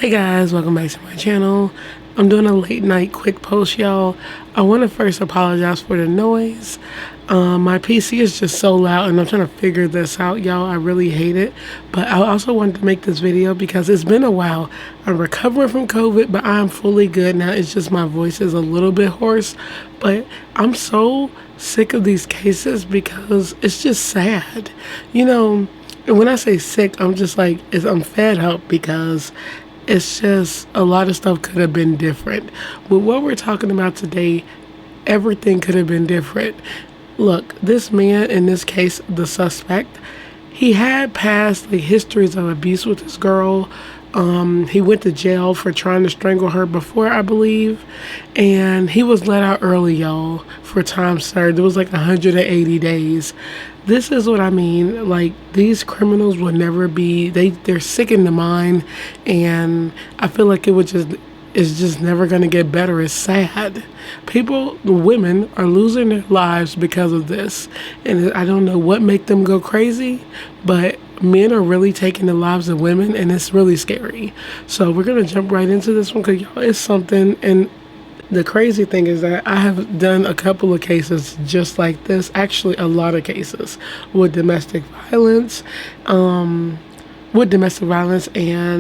Hey guys, welcome back to my channel. I'm doing a late night quick post, y'all. I want to first apologize for the noise. My PC is just so loud and I'm trying to figure this out, y'all. I really hate it. But I also wanted to make this video because it's been a while. I'm recovering from COVID, but I'm fully good now. It's just my voice is a little bit hoarse. But I'm so sick of these cases because it's just sad. You know, and when I say sick, I'm just like, I'm fed up because it's just a lot of stuff could have been different. With what we're talking about today, everything could have been different. Look, this man, in this case, the suspect, he had past histories of abuse with this girl. He went to jail for trying to strangle her before, I believe. And he was let out early, y'all, for time served. It was like 180 days. This is what I mean. Like, these criminals will never be, they're sick in the mind. And I feel like it's just never going to get better. It's sad. People, women, are losing their lives because of this. And I don't know what make them go crazy, but men are really taking the lives of women, and it's really scary. So we're going to jump right into this one because, y'all, it's something. And the crazy thing is that I have done a couple of cases just like this. Actually, a lot of cases with domestic violence. And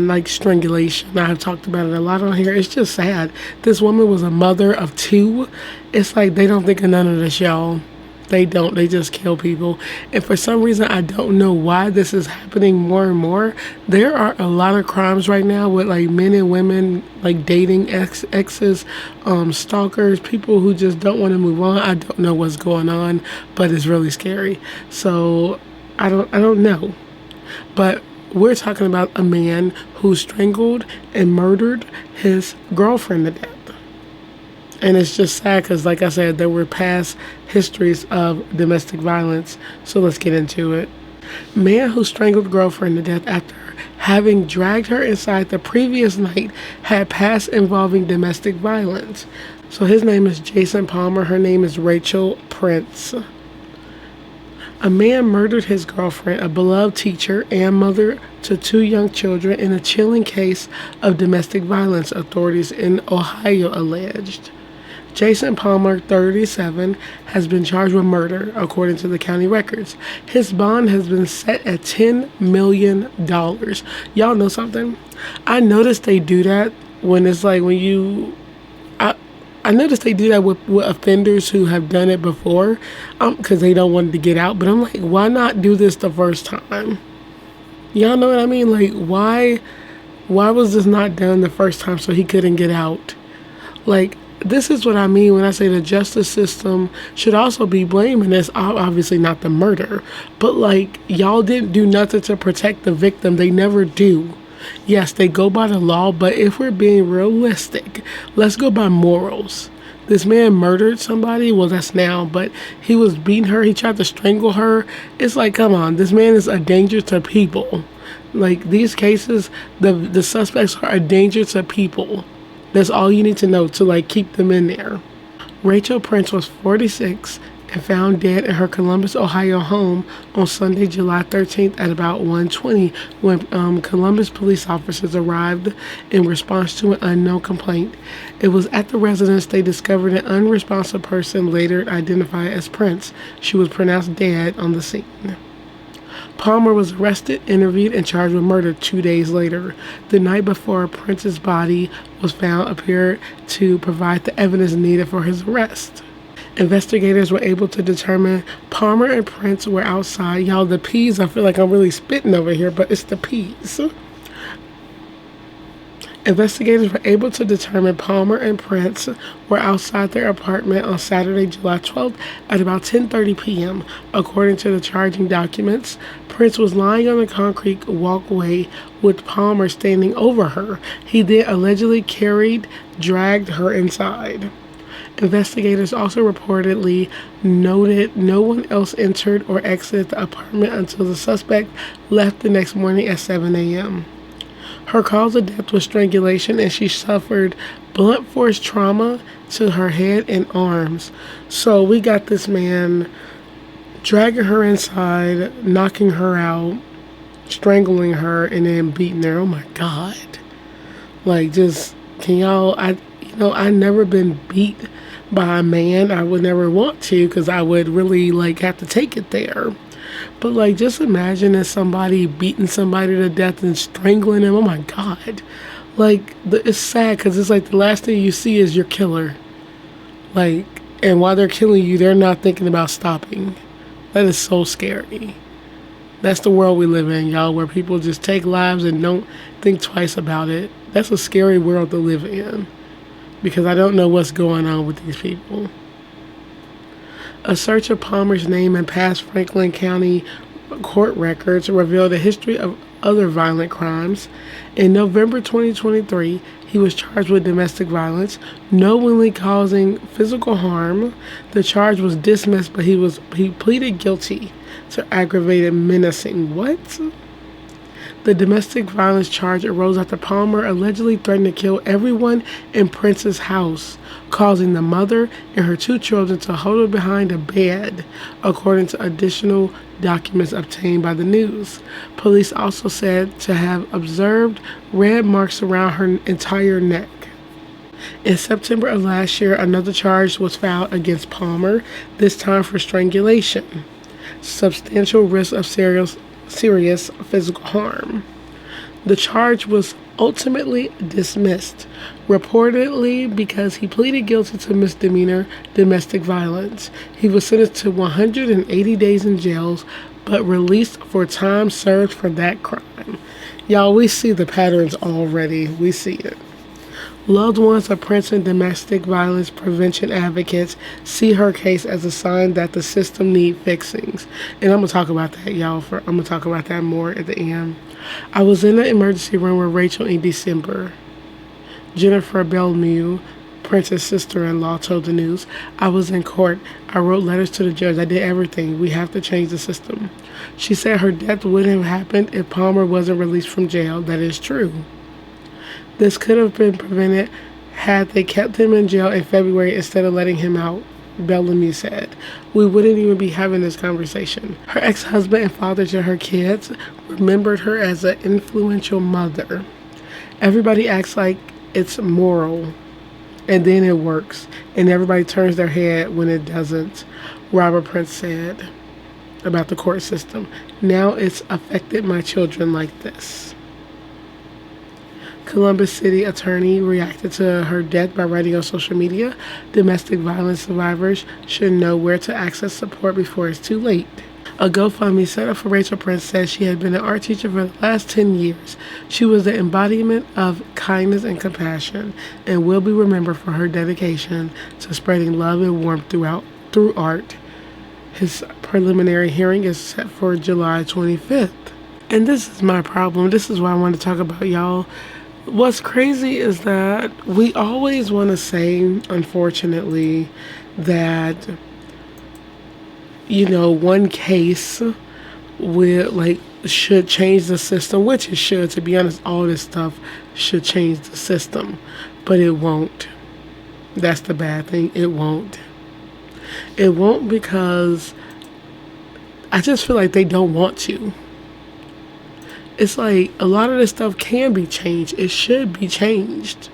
like strangulation. I've talked about it a lot on here. It's just sad. This woman was a mother of 2. It's like they don't think of none of this, y'all. They don't. They just kill people. And for some reason, I don't know why this is happening more and more. There are a lot of crimes right now with like men and women like dating exes, stalkers, people who just don't want to move on. I don't know what's going on, but it's really scary. So I don't know. But we're talking about a man who strangled and murdered his girlfriend to death. And it's just sad because, like I said, there were past histories of domestic violence. So let's get into it. Man who strangled girlfriend to death after having dragged her inside the previous night had past involving domestic violence. So his name is Jason Palmer. Her name is Rachel Prince. A man murdered his girlfriend, a beloved teacher and mother to 2 young children, in a chilling case of domestic violence, authorities in Ohio alleged. Jason Palmer, 37, has been charged with murder, according to the county records. His bond has been set at $10 million. Y'all know something? I noticed they do that when it's like when you... I noticed they do that with offenders who have done it before because they don't want to get out. But I'm like, why not do this the first time? Y'all know what I mean? Like, why was this not done the first time so he couldn't get out? Like, this is what I mean when I say the justice system should also be blaming this. Obviously not the murder, but like, y'all didn't do nothing to protect the victim. They never do. Yes, they go by the law, but if we're being realistic, let's go by morals. This man murdered somebody. Well, that's now, but he was beating her. He tried to strangle her. It's like, come on, this man is a danger to people. Like, these cases, the suspects are a danger to people. That's all you need to know to like keep them in there. Rachel Prince was 46 and found dead in her Columbus, Ohio home on Sunday, July 13th at about 1:20 when Columbus police officers arrived in response to an unknown complaint. It was at the residence they discovered an unresponsive person, later identified as Prince. She was pronounced dead on the scene. Palmer was arrested, interviewed, and charged with murder 2 days later. The night before Prince's body was found appeared to provide the evidence needed for his arrest. Investigators were able to determine Palmer and Prince were outside. Y'all, the P's, I feel like I'm really spitting over here, but it's the P's. Investigators were able to determine Palmer and Prince were outside their apartment on Saturday, July 12th at about 10:30 p.m. According to the charging documents, Prince was lying on a concrete walkway with Palmer standing over her. He then allegedly dragged her inside. Investigators also reportedly noted no one else entered or exited the apartment until the suspect left the next morning at 7 a.m. Her cause of death was strangulation, and she suffered blunt force trauma to her head and arms. So we got this man dragging her inside, knocking her out, strangling her, and then beating her. Oh my God. Like, just, can y'all, I never been beat by a man. I would never want to because I would really, like, have to take it there. But, like, just imagine if somebody beating somebody to death and strangling them. Oh, my God. Like, it's sad because it's like the last thing you see is your killer. Like, and while they're killing you, they're not thinking about stopping. That is so scary. That's the world we live in, y'all, where people just take lives and don't think twice about it. That's a scary world to live in because I don't know what's going on with these people. A search of Palmer's name and past Franklin County court records revealed a history of other violent crimes. In November 2023, he was charged with domestic violence, knowingly causing physical harm. The charge was dismissed, but he pleaded guilty to aggravated menacing. What? The domestic violence charge arose after Palmer allegedly threatened to kill everyone in Prince's house, causing the mother and her 2 children to huddle behind a bed, according to additional documents obtained by the news. Police also said to have observed red marks around her entire neck. In September of last year, another charge was filed against Palmer, this time for strangulation, substantial risk of serious physical harm. The charge was ultimately dismissed, reportedly because he pleaded guilty to misdemeanor domestic violence. He was sentenced to 180 days in jail, but released for time served for that crime. Y'all, we see the patterns already. We see it. Loved ones of Prince and domestic violence prevention advocates see her case as a sign that the system needs fixings. And I'm going to talk about that, y'all. I'm going to talk about that more at the end. I was in the emergency room with Rachel in December. Jennifer Bellemew, Prince's sister-in-law, told the news. I was in court. I wrote letters to the judge. I did everything. We have to change the system. She said her death wouldn't have happened if Palmer wasn't released from jail. That is true. This could have been prevented had they kept him in jail in February instead of letting him out, Bellamy said. We wouldn't even be having this conversation. Her ex-husband and father to her kids remembered her as an influential mother. Everybody acts like it's moral, and then it works, and everybody turns their head when it doesn't, Robert Prince said about the court system. Now it's affected my children like this. Columbus City attorney reacted to her death by writing on social media, domestic violence survivors should know where to access support before it's too late. A GoFundMe set up for Rachel Prince says she had been an art teacher for the last 10 years. She was the embodiment of kindness and compassion and will be remembered for her dedication to spreading love and warmth through art. His preliminary hearing is set for July 25th. And this is my problem. This is what I want to talk about, y'all. What's crazy is that we always want to say, unfortunately, that, one case should change the system, which it should. To be honest, all this stuff should change the system, but it won't. That's the bad thing. It won't. It won't because I just feel like they don't want to. It's like a lot of this stuff can be changed. It should be changed.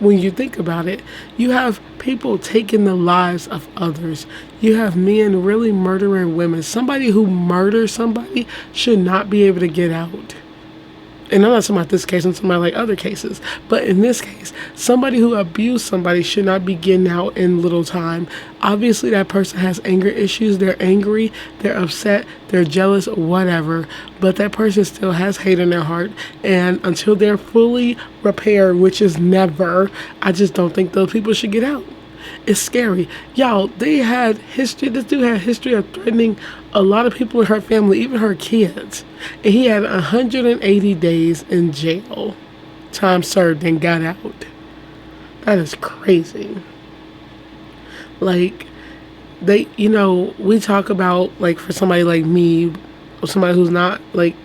When you think about it, you have people taking the lives of others. You have men really murdering women. Somebody who murders somebody should not be able to get out. And I'm not talking about this case, I'm talking about like other cases. But in this case, somebody who abused somebody should not be getting out in little time. Obviously, that person has anger issues. They're angry, they're upset, they're jealous, whatever. But that person still has hate in their heart. And until they're fully repaired, which is never, I just don't think those people should get out. It's scary. Y'all, they had history. This dude had history of threatening a lot of people in her family, even her kids. And he had 180 days in jail. Time served and got out. That is crazy. Like, we talk about, like, for somebody like me, or somebody who's not, like,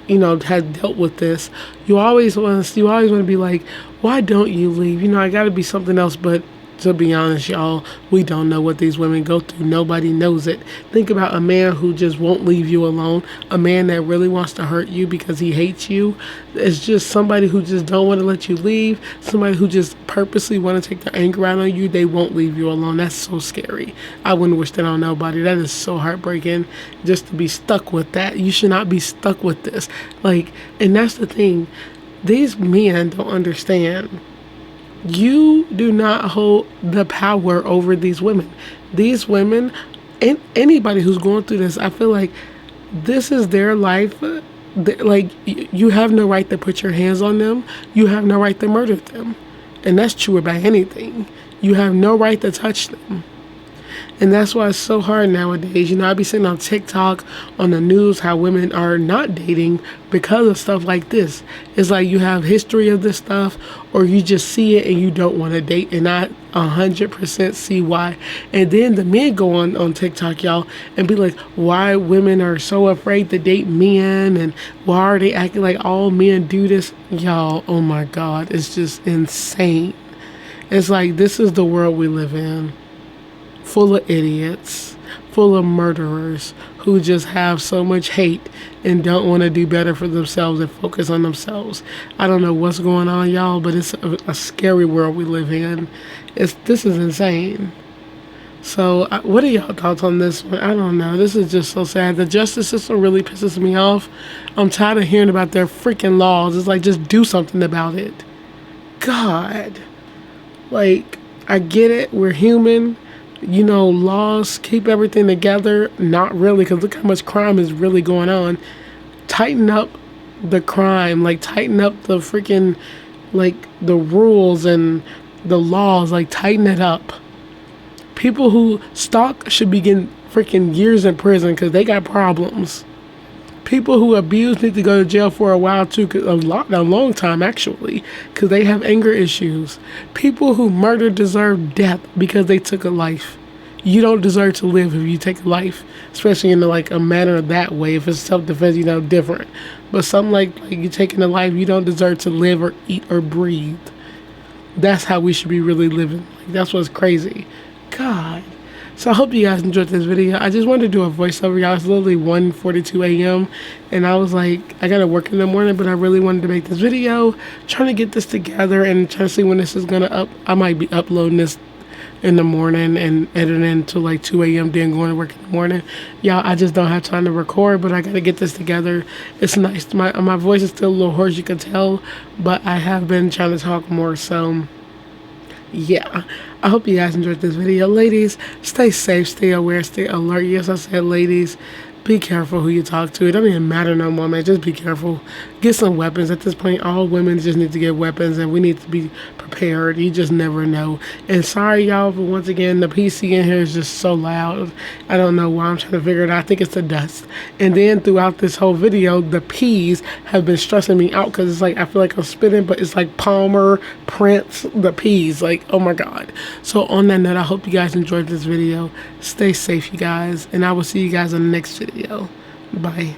has dealt with this, you always want to be like, why don't you leave? I got to be something else but To be honest, y'all, we don't know what these women go through. Nobody knows it. Think about a man who just won't leave you alone. A man that really wants to hurt you because he hates you. It's just somebody who just don't want to let you leave. Somebody who just purposely want to take their anger out on you. They won't leave you alone. That's so scary. I wouldn't wish that on nobody. That is so heartbreaking just to be stuck with that. You should not be stuck with this. Like, and that's the thing. These men don't understand. You do not hold the power over these women. These women, and anybody who's going through this, I feel like this is their life. Like, you have no right to put your hands on them. You have no right to murder them. And that's true about anything. You have no right to touch them. And that's why it's so hard nowadays. You know, I be seeing on TikTok, on the news, how women are not dating because of stuff like this. It's like you have history of this stuff, or you just see it and you don't want to date. And I 100% see why. And then the men go on TikTok, y'all, and be like, why women are so afraid to date men, and why are they acting like all men do this? Y'all, oh my God, it's just insane. It's like, this is the world we live in. Full of idiots, full of murderers who just have so much hate and don't want to do better for themselves and focus on themselves. I don't know what's going on, y'all, but it's a scary world we live in. This is insane. So what are y'all thoughts on this one? I don't know. This is just so sad. The justice system really pisses me off. I'm tired of hearing about their freaking laws. It's like, just do something about it. God. Like, I get it. We're human. You know, laws keep everything together. Not really, because look how much crime is really going on. Tighten up the crime. Like, tighten up the freaking, like, the rules and the laws. Like, tighten it up. People who stalk should be getting freaking years in prison because they got problems. People who abuse need to go to jail for a while too, a long time actually, because they have anger issues. People who murder deserve death because they took a life. You don't deserve to live if you take a life, especially in like a manner that way. If it's self-defense, you know, different. But something like you taking a life, you don't deserve to live or eat or breathe. That's how we should be really living. Like, that's what's crazy. God. So I hope you guys enjoyed this video. I just wanted to do a voiceover, y'all. It's literally 1:42 a.m. And I was like, I gotta work in the morning, but I really wanted to make this video, trying to get this together and trying to see when this is gonna up. I might be uploading this in the morning and editing until like 2 a.m. then going to work in the morning. Y'all, I just don't have time to record, but I gotta get this together. It's nice. My voice is still a little hoarse, you can tell, but I have been trying to talk more, so yeah, I hope you guys enjoyed this video. Ladies, stay safe, stay aware, stay alert. Yes, I said ladies, be careful who you talk to. It don't even matter no more, man. Just be careful. Get some weapons. At this point, all women just need to get weapons, and we need to be prepared. You just never know. And sorry, y'all, but once again, the PC in here is just so loud. I don't know why. I'm trying to figure it out. I think it's the dust. And then throughout this whole video, the P's have been stressing me out because it's like, I feel like I'm spitting, but it's like Palmer, Prince, the P's. Like, oh my God. So on that note, I hope you guys enjoyed this video. Stay safe, you guys, and I will see you guys in the next video. Bye.